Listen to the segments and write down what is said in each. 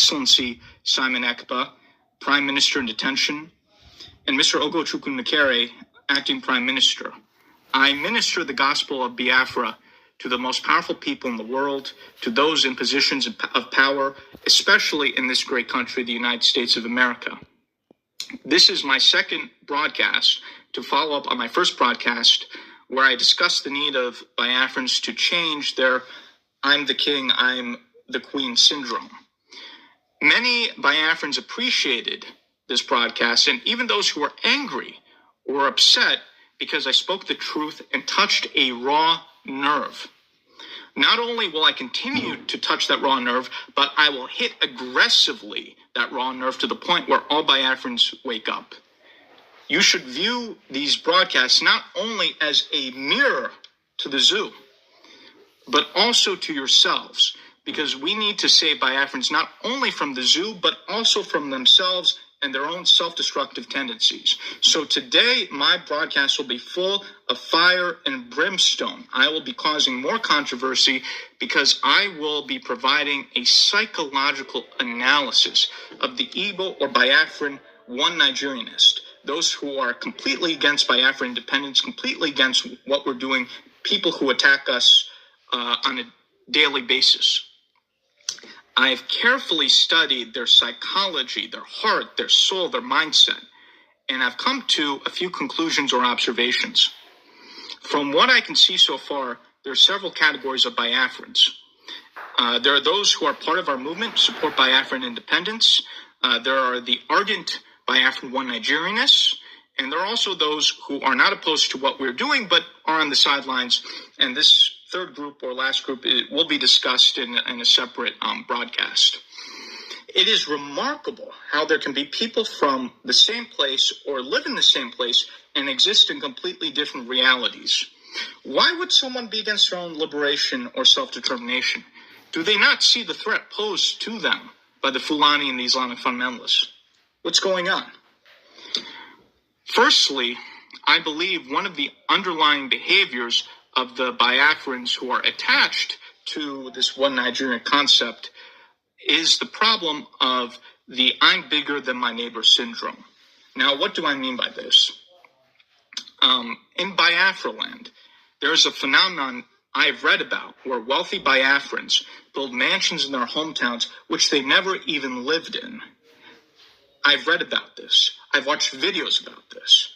Excellency Simon Ekpa, Prime Minister in detention, and Mr. Ogochukwu Nakere, Acting Prime Minister. I minister the gospel of Biafra to the most powerful people in the world, to those in positions of power, especially in this great country, the United States of America. This is my second broadcast to follow up on my first broadcast, where I discussed the need of Biafrans to change their "I'm the king, I'm the queen" syndrome. Many Biafrans appreciated this broadcast, and even those who were angry or upset because I spoke the truth and touched a raw nerve. Not only will I continue to touch that raw nerve, but I will hit aggressively that raw nerve to the point where all Biafrans wake up. You should view these broadcasts not only as a mirror to the zoo, but also to yourselves, because we need to save Biafrans not only from the zoo, but also from themselves and their own self-destructive tendencies. So today, my broadcast will be full of fire and brimstone. I will be causing more controversy because I will be providing a psychological analysis of the Igbo or Biafran one Nigerianist, those who are completely against Biafran independence, completely against what we're doing, people who attack us on a daily basis. I've carefully studied their psychology, their heart, their soul, their mindset, and I've come to a few conclusions or observations. From what I can see so far, there are several categories of Biafrans. There are those who are part of our movement, support Biafran independence. There are the ardent Biafran one Nigerianists, and there are also those who are not opposed to what we're doing, but are on the sidelines. And this third group or last group will be discussed in a separate broadcast. It is remarkable how there can be people from the same place or live in the same place and exist in completely different realities. Why would someone be against their own liberation or self-determination? Do they not see the threat posed to them by the Fulani and the Islamic fundamentalists? What's going on? Firstly, I believe one of the underlying behaviors of the Biafrans who are attached to this one Nigerian concept is the problem of the "I'm bigger than my neighbor" syndrome. Now, what do I mean by this? In Biafra land, there is a phenomenon I've read about where wealthy Biafrans build mansions in their hometowns which they never even lived in. I've read about this. I've watched videos about this.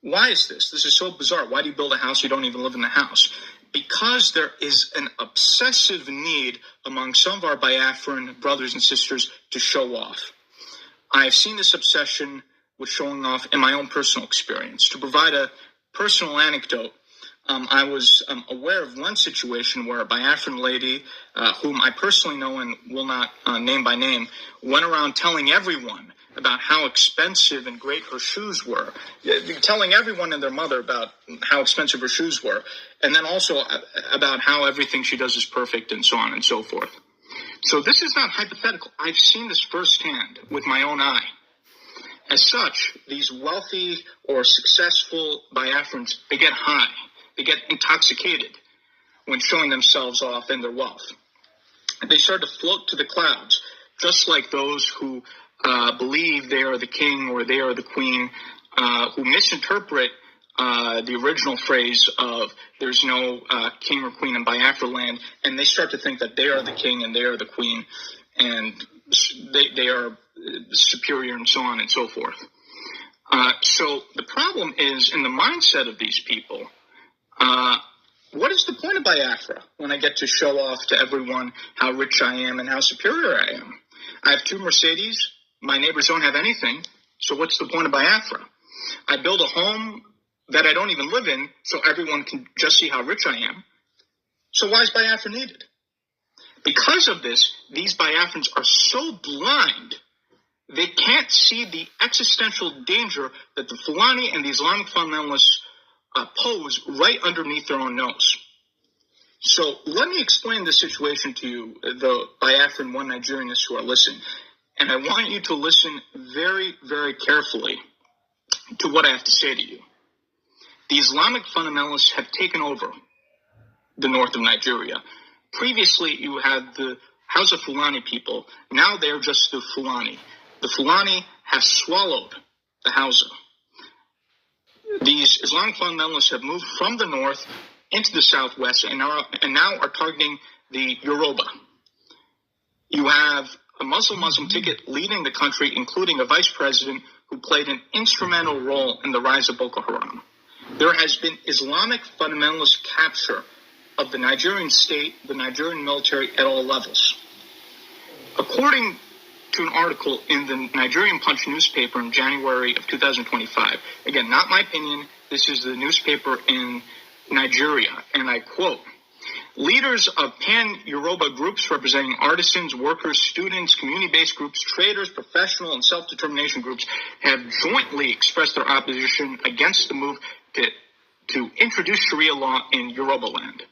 Why is this? This is so bizarre. Why do you build a house you don't even live in the house? Because there is an obsessive need among some of our Biafran brothers and sisters to show off. I've seen this obsession with showing off in my own personal experience. To provide a personal anecdote, I was aware of one situation where a Biafran lady, whom I personally know and will not name by name, went around telling everyone about how expensive and great her shoes were, telling everyone and their mother about how expensive her shoes were, and then also about how everything she does is perfect and so on and so forth. So this is not hypothetical. I've seen this firsthand with my own eye. As such, these wealthy or successful Biafrans, they get high, they get intoxicated when showing themselves off and their wealth. They start to float to the clouds, just like those who believe they are the king or they are the queen, who misinterpret the original phrase of "there's no king or queen in Biafra land," and they start to think that they are the king and they are the queen, and they are superior and so on and so forth. So the problem is in the mindset of these people. What is the point of Biafra when I get to show off to everyone how rich I am and how superior I am? I have 2 Mercedes. My neighbors don't have anything, so what's the point of Biafra? I build a home that I don't even live in, so everyone can just see how rich I am. So why is Biafra needed? Because of this, these Biafrans are so blind, they can't see the existential danger that the Fulani and the Islamic fundamentalists pose right underneath their own nose. So let me explain the situation to you, the Biafran one Nigerianists who are listening. And I want you to listen very, very carefully to what I have to say to you. The Islamic fundamentalists have taken over the north of Nigeria. Previously, you had the Hausa Fulani people, now they're just the Fulani. The Fulani have swallowed the Hausa. These Islamic fundamentalists have moved from the north into the southwest and now are targeting the Yoruba. You have a Muslim ticket leading the country, including a vice president who played an instrumental role in the rise of Boko Haram. There has been Islamic fundamentalist capture of the Nigerian state, the Nigerian military at all levels. According to an article in the Nigerian Punch newspaper in January of 2025, again, not my opinion, this is the newspaper in Nigeria, and I quote, leaders of pan-Yoruba groups representing artisans, workers, students, community-based groups, traders, professional, and self-determination groups have jointly expressed their opposition against the move to introduce Sharia law in Yoruba land.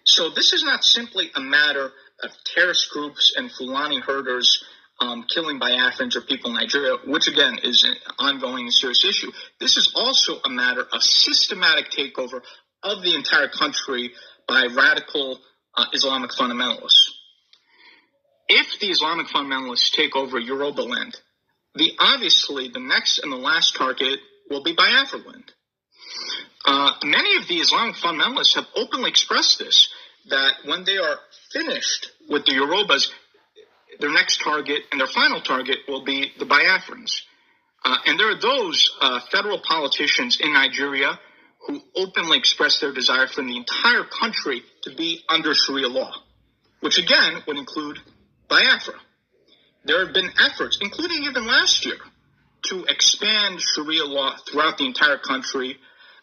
So this is not simply a matter of terrorist groups and Fulani herders killing Biafrans or people in Nigeria, which again is an ongoing and serious issue. This is also a matter of systematic takeover of the entire country by radical Islamic fundamentalists. If the Islamic fundamentalists take over Yoruba land, obviously the next and the last target will be Biafra land. Many of the Islamic fundamentalists have openly expressed this, that when they are finished with the Yorubas, their next target and their final target will be the Biafrans. And there are those federal politicians in Nigeria who openly express their desire for the entire country to be under Sharia law, which again would include Biafra. There have been efforts, including even last year, to expand Sharia law throughout the entire country.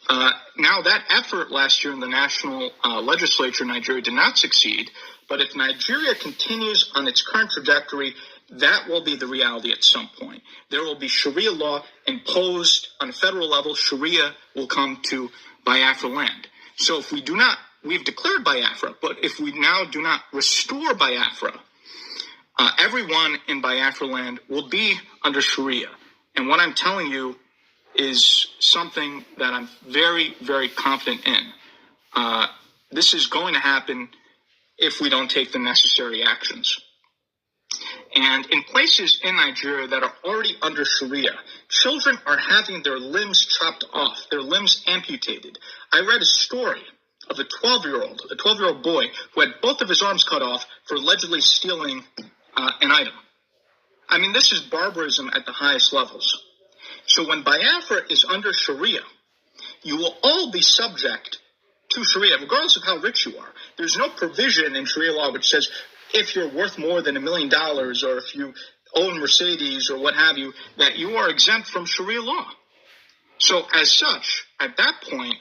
Now, that effort last year in the national legislature in Nigeria did not succeed, but if Nigeria continues on its current trajectory, that will be the reality at some point. There will be Sharia law imposed on a federal level. Sharia will come to Biafra land. So if we've declared Biafra, but if we now do not restore Biafra, everyone in Biafra land will be under Sharia. And what I'm telling you is something that I'm very, very confident in. This is going to happen if we don't take the necessary actions. And in places in Nigeria that are already under Sharia, children are having their limbs chopped off, their limbs amputated. I read a story of a 12-year-old boy who had both of his arms cut off for allegedly stealing an item. I mean, this is barbarism at the highest levels. So when Biafra is under Sharia, you will all be subject to Sharia, regardless of how rich you are. There's no provision in Sharia law which says if you're worth more than $1 million or if you own Mercedes or what have you, that you are exempt from Sharia law. So as such, at that point,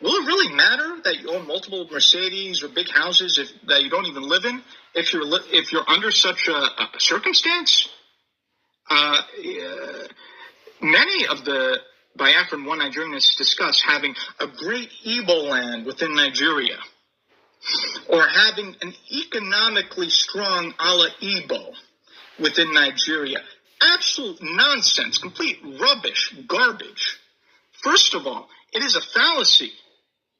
will it really matter that you own multiple Mercedes or big houses that you don't even live in if you're under such a circumstance? Many of the Biafran One Nigerianists discuss having a great Igbo land within Nigeria, or having an economically strong ala Igbo within Nigeria. Absolute nonsense, complete rubbish, garbage. First of all, it is a fallacy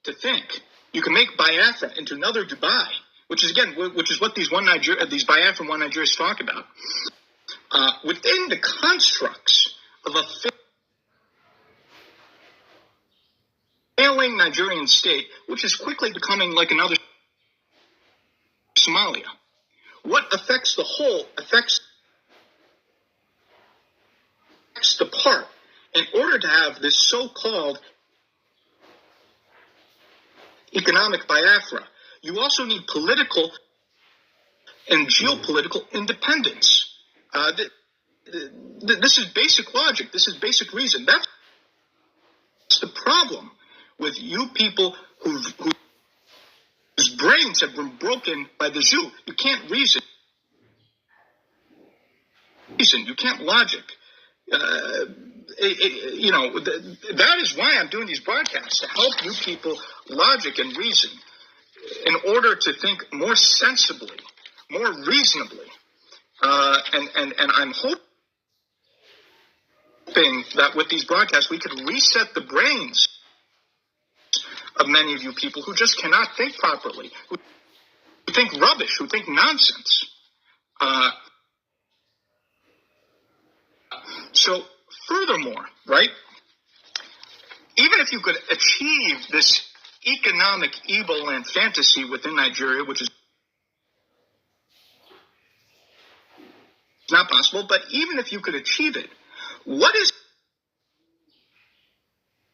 to think you can make Biafra into another Dubai, which is what these Biafran One Nigerians talk about. Within the constructs of a failing Nigerian state, which is quickly becoming like another Somalia. What affects the whole affects the part. In order to have this so-called economic Biafra, you also need political and geopolitical independence. This is basic logic. This is basic reason. That's the problem with you people whose brains have been broken by the zoo. You can't reason. You can't logic. That is why I'm doing these broadcasts, to help you people logic and reason in order to think more sensibly, more reasonably. And I'm hoping that with these broadcasts we could reset the brains of many of you people who just cannot think properly, whose think rubbish, who think nonsense. So furthermore, right, even if you could achieve this economic Igbo land fantasy within Nigeria, which is not possible, but even if you could achieve it, what is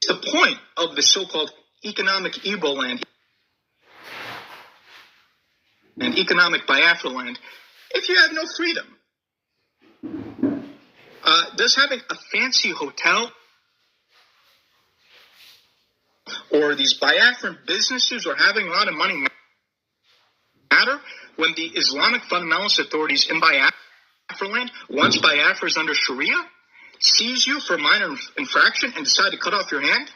the point of the so-called economic Igbo land and economic Biafra land if you have no freedom? Does having a fancy hotel or these Biafran businesses or having a lot of money matter when the Islamic fundamentalist authorities in Biafra land, once Biafra is under Sharia, seize you for minor infraction and decide to cut off your hand?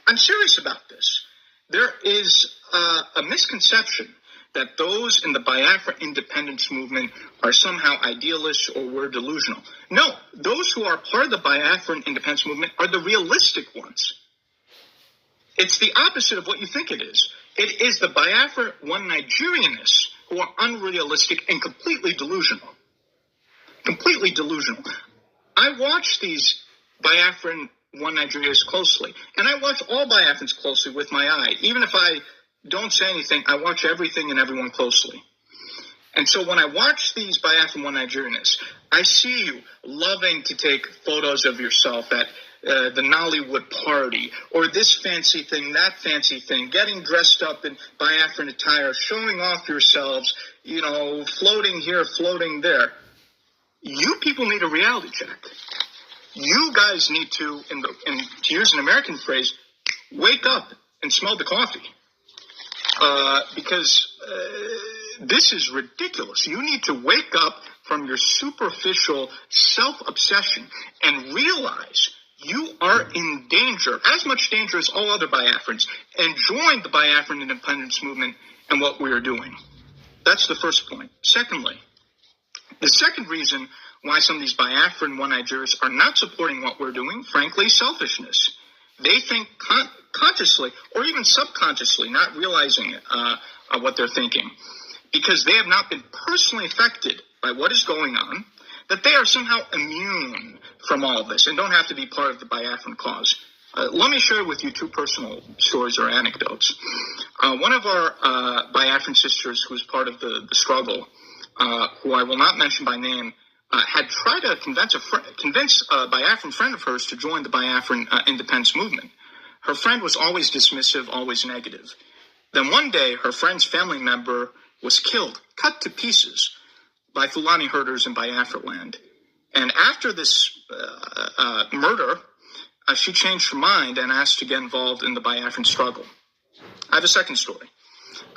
I'm serious about this. There is a misconception that those in the Biafra independence movement are somehow idealists or we're delusional. No, those who are part of the Biafran independence movement are the realistic ones. It's the opposite of what you think it is. It is the Biafra one Nigerianists who are unrealistic and completely delusional. Completely delusional. I watch these Biafran one Nigerians closely, and I watch all Biafrans closely with my eye. Even if I don't say anything, I watch everything and everyone closely. And so when I watch these Biafran one Nigerianists, I see you loving to take photos of yourself at the Nollywood party, or this fancy thing, that fancy thing, getting dressed up in Biafran attire, showing off yourselves, floating here, floating there. You people need a reality check. You guys need to, to use an American phrase, wake up and smell the coffee. Because this is ridiculous. You need to wake up from your superficial self-obsession and realize you are in danger, as much danger as all other Biafrans, and join the Biafran independence movement and what we are doing. That's the first point. Secondly, the second reason why some of these Biafran one Nigerians are not supporting what we're doing, frankly, selfishness. They think consciously or even subconsciously, not realizing what they're thinking, because they have not been personally affected by what is going on, that they are somehow immune from all of this and don't have to be part of the Biafran cause. Let me share with you two personal stories or anecdotes. One of our Biafran sisters who's part of the struggle, who I will not mention by name, had tried to convince a Biafran friend of hers to join the Biafran independence movement. Her friend was always dismissive, always negative. Then one day, her friend's family member was killed, cut to pieces, by Fulani herders in Biafra land. And after this murder, she changed her mind and asked to get involved in the Biafran struggle. I have a second story.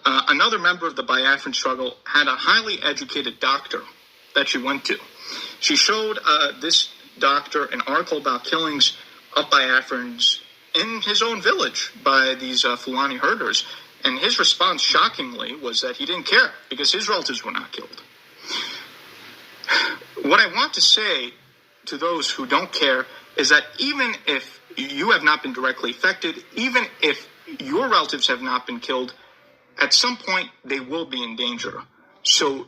Another member of the Biafran struggle had a highly educated doctor that she went to. She showed this doctor an article about killings of Biafrans in his own village by these Fulani herders. And his response, shockingly, was that he didn't care because his relatives were not killed. What I want to say to those who don't care is that even if you have not been directly affected, even if your relatives have not been killed, at some point they will be in danger. So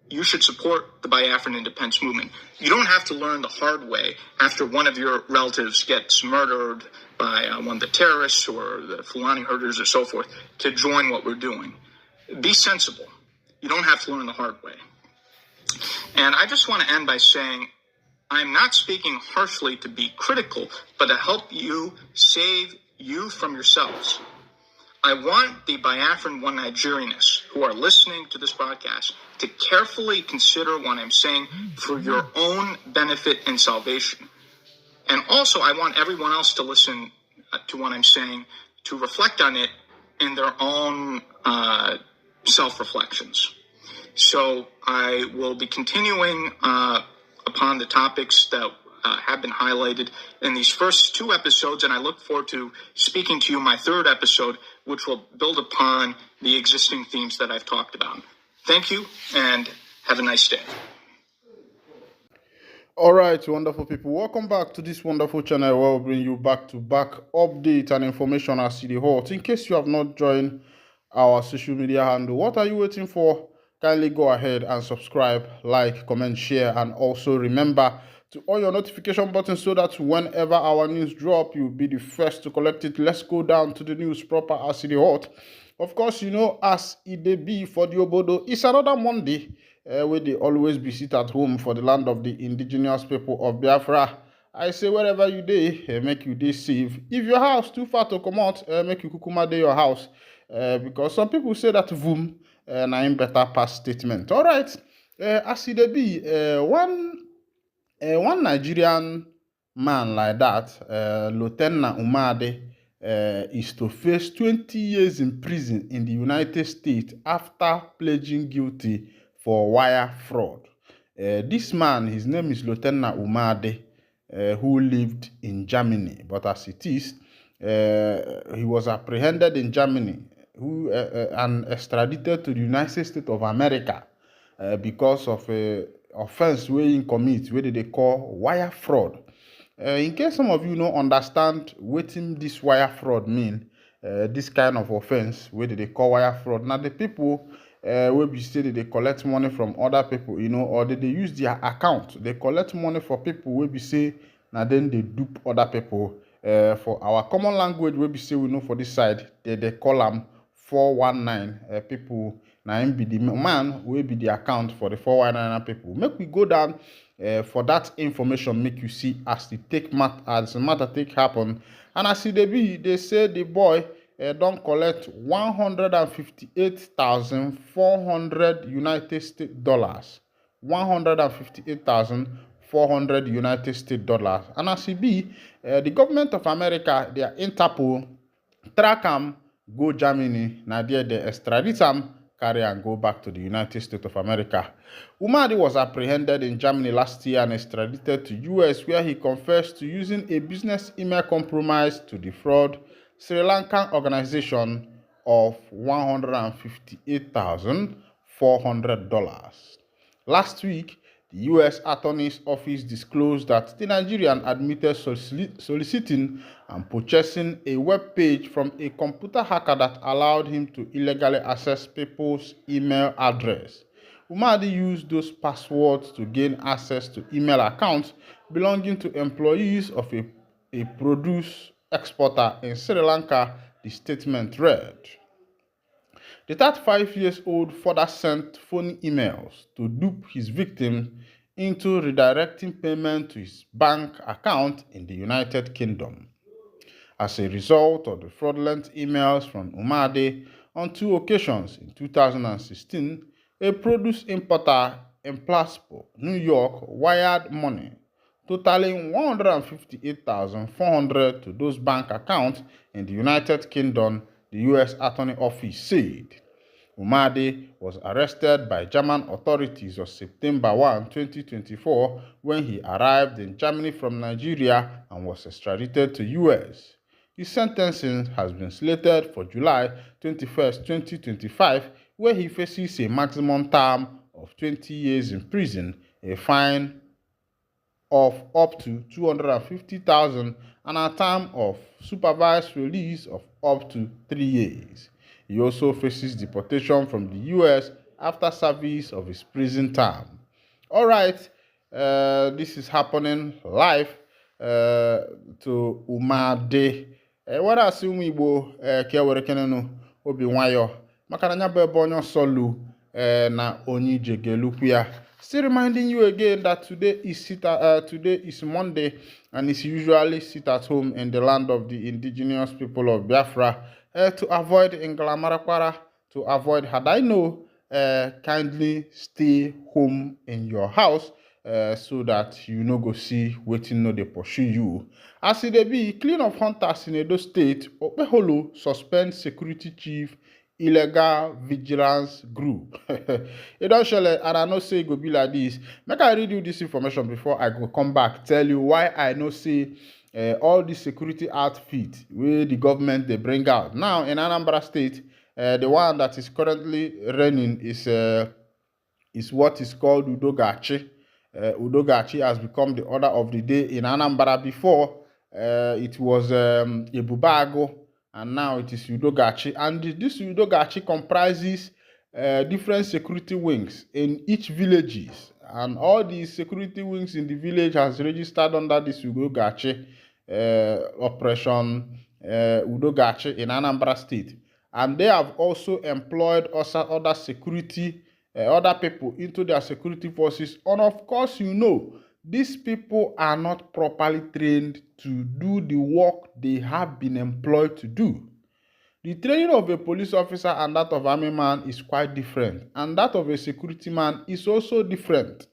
you should support the Biafran independence movement. You don't have to learn the hard way after one of your relatives gets murdered by one of the terrorists or the Fulani herders or so forth to join what we're doing. Be sensible. You don't have to learn the hard way. And I just want to end by saying I'm not speaking harshly to be critical, but to help you save you from yourselves. I want the Biafran one Nigerianists who are listening to this podcast to carefully consider what I'm saying for your own benefit and salvation. And also, I want everyone else to listen to what I'm saying, to reflect on it in their own self-reflections. So I will be continuing upon the topics that have been highlighted in these first two episodes, and I look forward to speaking to you in my third episode, which will build upon the existing themes that I've talked about. Thank you, and have a nice day. All right, wonderful people. Welcome back to this wonderful channel where we'll bring you back-to-back update and information as the hot. In case you have not joined our social media handle. What are you waiting for? Kindly go ahead and subscribe, like, comment, share, and also remember to on your notification button so that whenever our news drop, you'll be the first to collect it. Let's go down to the news proper as it hot. Of course, as it dey be for the Obodo, it's another Monday where they always be sit at home for the land of the indigenous people of Biafra. I say wherever you dey, make you dey safe. If your house too far to come out, make you kukuma dey your house. Because some people say that voom na im better pass statement. All right, as e dey be, one Nigerian man like that, Lieutenant Umade, is to face 20 years in prison in the United States after pledging guilty for wire fraud. This man, his name is Lieutenant Umade, who lived in Germany, but as it is, he was apprehended in Germany and extradited to the United States of America because of a offense wey he commit wey they call wire fraud. In case some of you no understand wetin this wire fraud mean, this kind of offense wey they call wire fraud, na the people wey be say they collect money from other people, or they use their account, they collect money for people wey be say na then they dupe other people. For our common language wey be say we know for this side, they call them 419 people. Na him be the man wey be the account for the 419 people. Make we go down for that information, make you see as the matter take happen. And as it be, they say the boy don't collect $158,400 United States dollars. $158,400 United States dollars. And as it be, the government of America, their Interpol, track him, go Germany, now there they extradite him, carry and go back to the United States of America. Umadi was apprehended in Germany last year and extradited to US, where he confessed to using a business email compromise to defraud Sri Lankan organization of $158,400. Last week, the U.S. Attorney's Office disclosed that the Nigerian admitted soliciting and purchasing a web page from a computer hacker that allowed him to illegally access people's email address. Umadi used those passwords to gain access to email accounts belonging to employees of a produce exporter in Sri Lanka, the statement read. The 35-year-old further sent phony emails to dupe his victim into redirecting payment to his bank account in the United Kingdom. As a result of the fraudulent emails from Umade, on 2 occasions in 2016, a produce importer in Plattsburgh, New York, wired money totaling $158,400 to those bank accounts in the United Kingdom, the U.S. Attorney Office said. Umade was arrested by German authorities on September 1, 2024, when he arrived in Germany from Nigeria and was extradited to U.S. His sentencing has been slated for July 21, 2025, where he faces a maximum term of 20 years in prison, a fine of up to $250,000, and a term of supervised release of up to 3 years. He also faces deportation from the U.S. after service of his prison term. All right, this is happening live to Umade. What I see Igbo ke were kenenu obi nwayo maka na nya bụ ebe onye solu na onye jegelukwu ya. Still reminding you again that today is Monday, and it's usually sit at home in the land of the indigenous people of Biafra to avoid Inglamarakwara, to avoid Hadaino. Kindly stay home in your house so that you no go see wetin no dey pursue you. As it be, clean of hunters in Edo State, Okpeholo suspend security chief illegal vigilance group. It don't show, and I know say it go be like this. Make I read you this information before I go come back tell you why I know say all the security outfit where the government they bring out now in Anambra State. The one that is currently running is what is called Udogachi. Udogachi has become the order of the day in Anambra. Before it was Ebubago. and now it is Udogachi. And this Udogachi comprises different security wings in each villages, and all the security wings in the village has registered under this Udogachi operation Udogachi in Anambra State, and they have also employed also other security other people into their security forces. And of course, these people are not properly trained to do the work they have been employed to do. The training of a police officer and that of army man is quite different, and that of a security man is also different.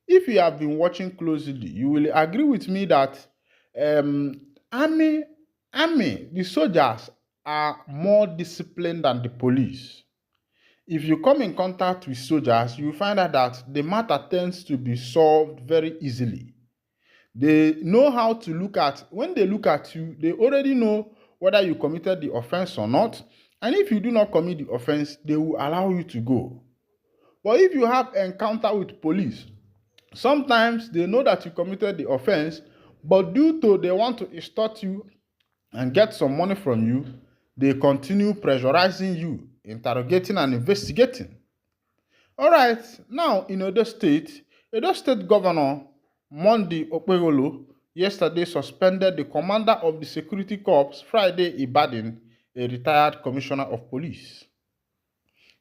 If you have been watching closely, you will agree with me that army, the soldiers are more disciplined than the police. If you come in contact with soldiers, you find out that the matter tends to be solved very easily. They know how to look at, when they look at you, they already know whether you committed the offense or not. And if you do not commit the offense, they will allow you to go. But if you have encounter with police, sometimes they know that you committed the offense, but due to they want to extort you and get some money from you, they continue pressurizing you, interrogating and investigating. All right, now in Edo State Governor Monday Okpegolo yesterday suspended the commander of the security corps, Friday Ibadan, a retired commissioner of police.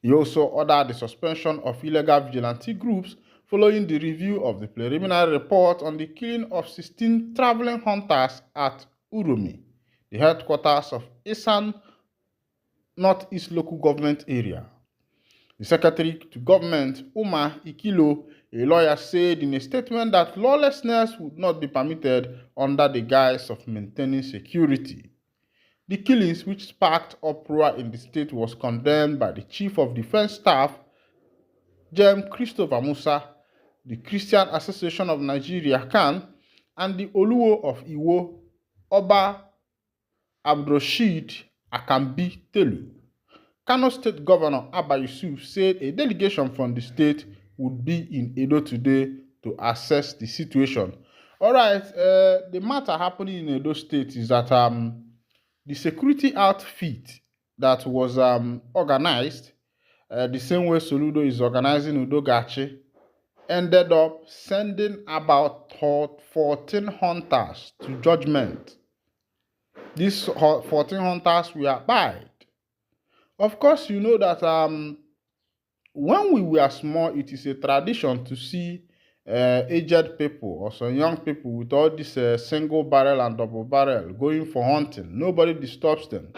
He also ordered the suspension of illegal vigilante groups following the review of the preliminary report on the killing of 16 traveling hunters at Uromi, the headquarters of Isan Northeast Local Government Area. The Secretary to Government, Umar Ikilo, a lawyer, said in a statement that lawlessness would not be permitted under the guise of maintaining security. The killings, which sparked uproar in the state, was condemned by the Chief of Defense Staff, Jem Christopher Musa, the Christian Association of Nigeria, CAN, and the Oluwo of Iwo, Oba Abdulrasheed Akambi Telu. Kano State Governor Abba Yusuf said a delegation from the state would be in Edo today to assess the situation. All right, the matter happening in Edo State is that the security outfit that was organized, the same way Soludo is organizing Udogachi, ended up sending about 14 hunters to judgment. These 14 hunters were buried. Of course, you know that when we were small, it is a tradition to see aged people or some young people with all this single barrel and double barrel going for hunting. Nobody disturbs them.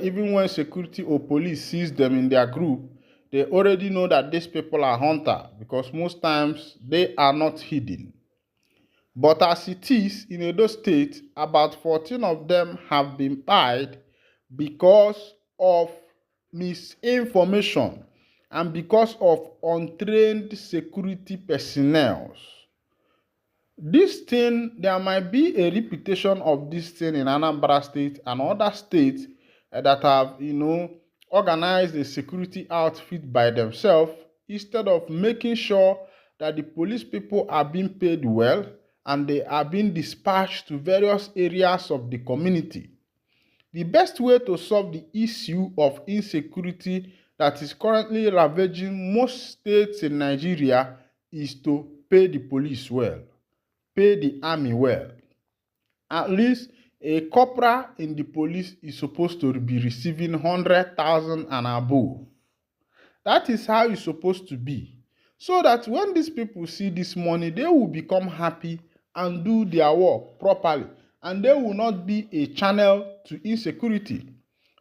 Even when security or police sees them in their group, they already know that these people are hunters because most times they are not hidden. But as it is, in Edo State, about 14 of them have been pied because of misinformation and because of untrained security personnel. This thing, there might be a repetition of this thing in Anambra State and other states that have, organized a security outfit by themselves instead of making sure that the police people are being paid well and they are being dispatched to various areas of the community. The best way to solve the issue of insecurity that is currently ravaging most states in Nigeria is to pay the police well, pay the army well. At least a corporal in the police is supposed to be receiving 100,000 and above. That is how it's supposed to be. So that when these people see this money, they will become happy and do their work properly. And they will not be a channel to insecurity.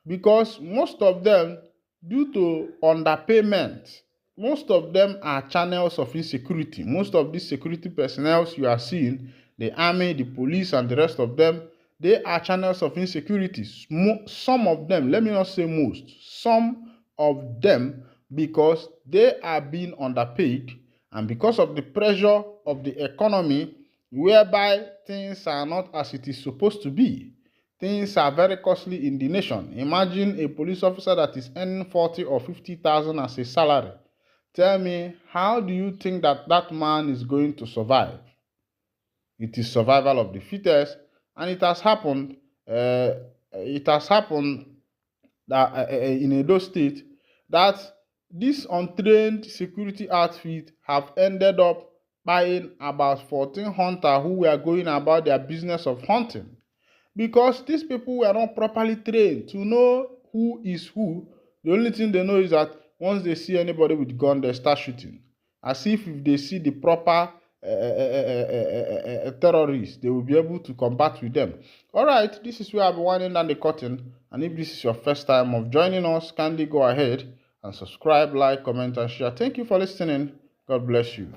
Because most of them, due to underpayment, most of them are channels of insecurity. Most of these security personnel you are seeing, the army, the police, and the rest of them, they are channels of insecurity. Some of them, let me not say most, some of them, because they are being underpaid and because of the pressure of the economy, whereby things are not as it is supposed to be. Things are very costly in the nation. Imagine a police officer that is earning 40 or 50,000 as a salary. Tell me, how do you think that that man is going to survive? It is survival of the fittest, and it has happened it has happened that in Edo State, that this untrained security outfit have ended up buying about 14 hunters who were going about their business of hunting, because these people were not properly trained to know who is who. The only thing they know is that once they see anybody with gun, they start shooting, as if they see the proper terrorists, they will be able to combat with them. All right, this is where I'll be winding down the curtain. And if this is your first time of joining us, kindly go ahead and subscribe, like, comment, and share. Thank you for listening. God bless you.